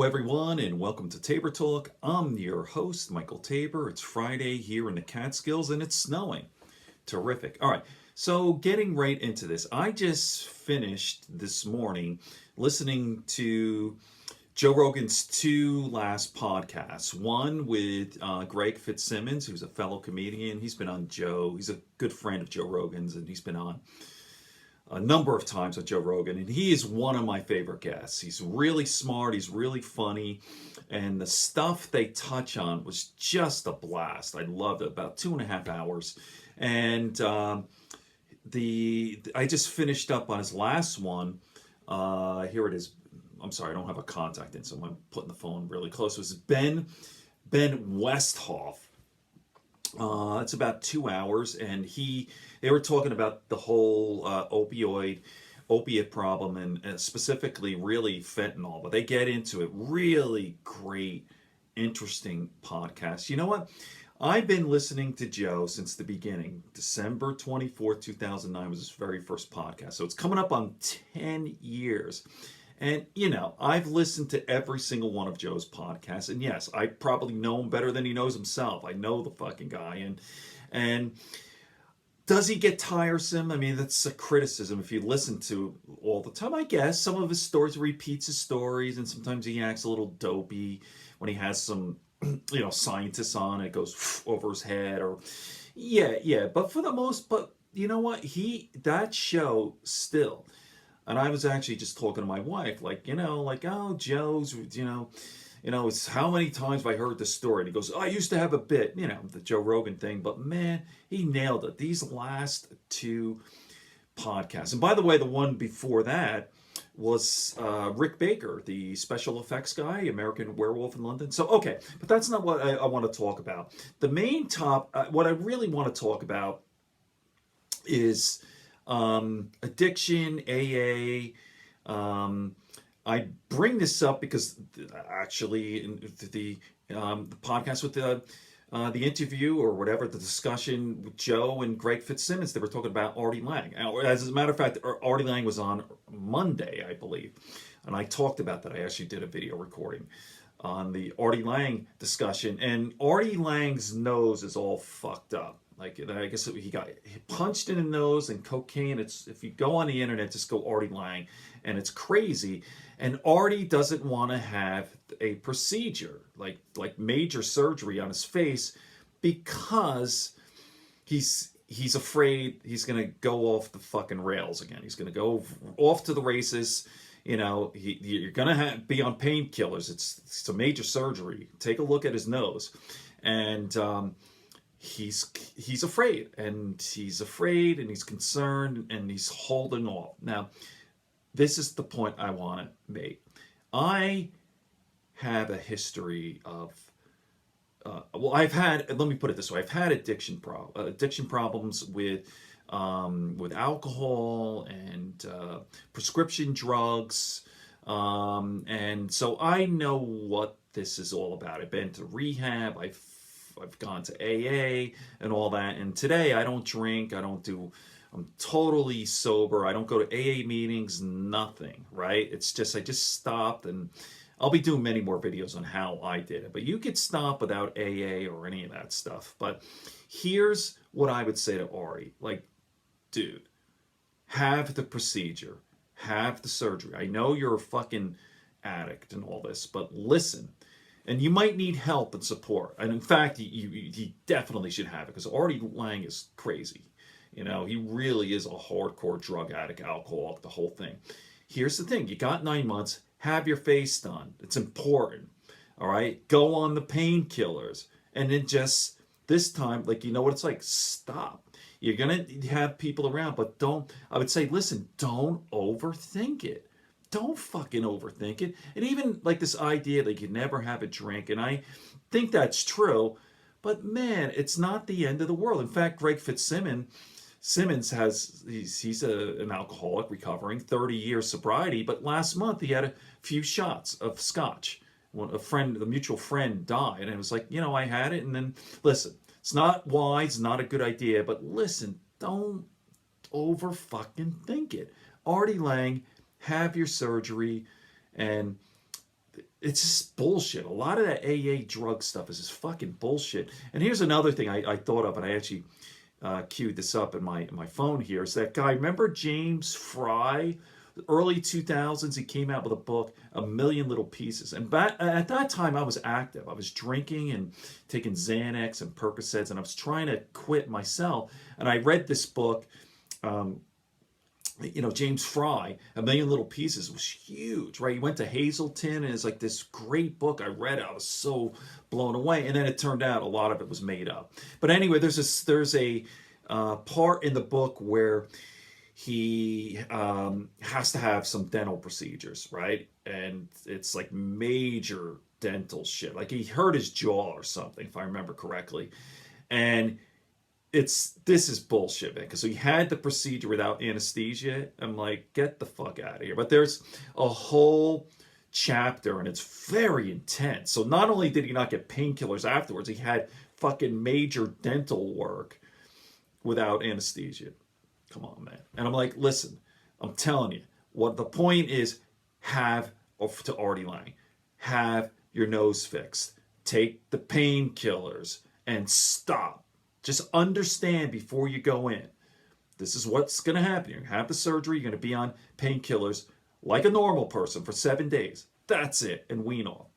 everyone, and welcome to Tabor Talk. I'm your host, Michael Tabor. It's Friday here in the Catskills, and it's snowing. Terrific. All right, so getting right into this. I just finished this morning listening to Joe Rogan's two last podcasts. One with Greg Fitzsimmons, who's a fellow comedian. He's been on Joe. He's a good friend of Joe Rogan's, and he's been on a number of times with Joe Rogan, and he is one of my favorite guests. He's really smart, he's really funny, and the stuff they touch on was just a blast. I loved it. About 2.5 hours, and I just finished up on his last one. Here it is. I'm sorry, I don't have a contact in, so I'm putting the phone really close. It was Ben Westhoff. It's about 2 hours, and they were talking about the whole opiate problem, and specifically really fentanyl, but they get into it. Really great, interesting podcast. You know what? I've been listening to Joe since the beginning. December 24th, 2009 was his very first podcast, so it's coming up on 10 years. And, you know, I've listened to every single one of Joe's podcasts. And yes, I probably know him better than he knows himself. I know the fucking guy. And does he get tiresome? I mean, that's a criticism if you listen to all the time. I guess some of his stories, repeats his stories, and sometimes he acts a little dopey when he has some, scientists on. It goes over his head, or yeah. But for the most, but you know what? That show still. And I was actually just talking to my wife, oh, Joe's, it's how many times have I heard this story? And he goes, I used to have a bit, the Joe Rogan thing, but man, he nailed it. These last two podcasts. And by the way, the one before that was Rick Baker, the special effects guy, American Werewolf in London. So, okay, but that's not what I want to talk about. The main what I really want to talk about is addiction, AA. I bring this up because actually in the podcast with the interview or whatever, the discussion with Joe and Greg Fitzsimmons, they were talking about Artie Lange. As a matter of fact, Artie Lange was on Monday, I believe, and I talked about that. I actually did a video recording on the Artie Lange discussion, and Artie Lange's nose is all fucked up. I guess he got punched in the nose and cocaine. If you go on the internet, just go Artie Lange, and it's crazy. And Artie doesn't want to have a procedure, like major surgery on his face, because he's afraid he's gonna go off the fucking rails again. He's gonna go off to the races. You're gonna be on painkillers. It's a major surgery. Take a look at his nose, and he's afraid, and he's concerned, and he's holding off. Now, this is the point I want to make. I have a history of let me put it this way. I've had addiction problems with alcohol and prescription drugs, and so I know what this is all about. I've been to rehab. I've gone to AA and all that, and today I don't drink. I'm totally sober. I don't go to AA meetings, nothing, right? It's just, I just stopped, and I'll be doing many more videos on how I did it. But you could stop without AA or any of that stuff. But here's what I would say to Ari. Dude, have the procedure. Have the surgery. I know you're a fucking addict and all this, but listen. And you might need help and support. And in fact, you definitely should have it, because Artie Lange is crazy. He really is a hardcore drug addict, alcoholic, the whole thing. Here's the thing. You got 9 months. Have your face done. It's important. All right? Go on the painkillers. And then just, this time, you know what it's like? Stop. You're going to have people around, but I would say, listen, don't overthink it. Don't fucking overthink it. And even this idea that you never have a drink, and I think that's true, but man, it's not the end of the world. In fact, Greg Fitzsimmons he's an alcoholic recovering, 30 years sobriety, but last month he had a few shots of scotch. A mutual friend died, and it was I had it, and then listen, it's not wise, not a good idea, but listen, don't over fucking think it. Artie Lange, have your surgery, and It's just bullshit. A lot of that AA drug stuff is just fucking bullshit. And here's another thing I thought of, and I actually queued this up in my phone here. Is that guy, remember James Fry? Early 2000s, he came out with a book, A Million Little Pieces. And at that time, I was active. I was drinking and taking Xanax and Percocets, and I was trying to quit myself. And I read this book, James Fry, A Million Little Pieces, was huge, right? He went to Hazleton, and it's like this great book. I read it. I was so blown away. And then it turned out a lot of it was made up. But anyway, there's a part in the book where he has to have some dental procedures, right? And it's like major dental shit. Like he hurt his jaw or something, if I remember correctly. And this is bullshit, man. Because he had the procedure without anesthesia. I'm like, get the fuck out of here. But there's a whole chapter, and it's very intense. So not only did he not get painkillers afterwards, he had fucking major dental work without anesthesia. Come on, man. And I'm like, listen, I'm telling you, what the point is, to Artie Lange, have your nose fixed. Take the painkillers and stop. Just understand before you go in. This is what's going to happen. You're going to have the surgery. You're going to be on painkillers like a normal person for 7 days. That's it. And wean off.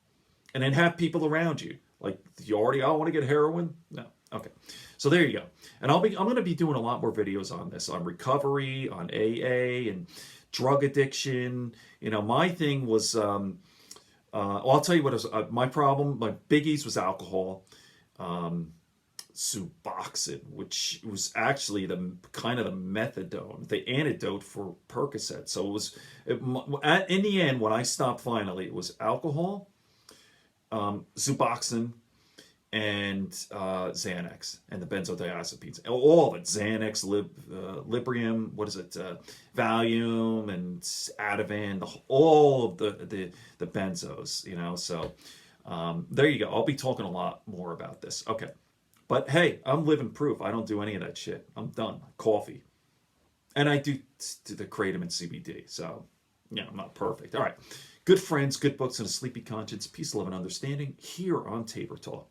And then have people around you. Like, I want to get heroin? No. Okay. So there you go. And I'm going to be doing a lot more videos on this, on recovery, on AA, and drug addiction. My thing was, I'll tell you what was my problem. My biggies was alcohol, suboxone, which was actually the kind of the methadone, the antidote for Percocet. So in the end, when I stopped finally, it was alcohol, suboxone, and Xanax and the benzodiazepines, all of it. Xanax, Librium, Valium, and Ativan, all of the benzos, So there you go. I'll be talking a lot more about this. Okay, but hey, I'm living proof. I don't do any of that shit. I'm done. Coffee, and I do the kratom and CBD. So I'm not perfect. All right, good friends, good books, and a sleepy conscience. Peace, love, and understanding here on Tabor Talk.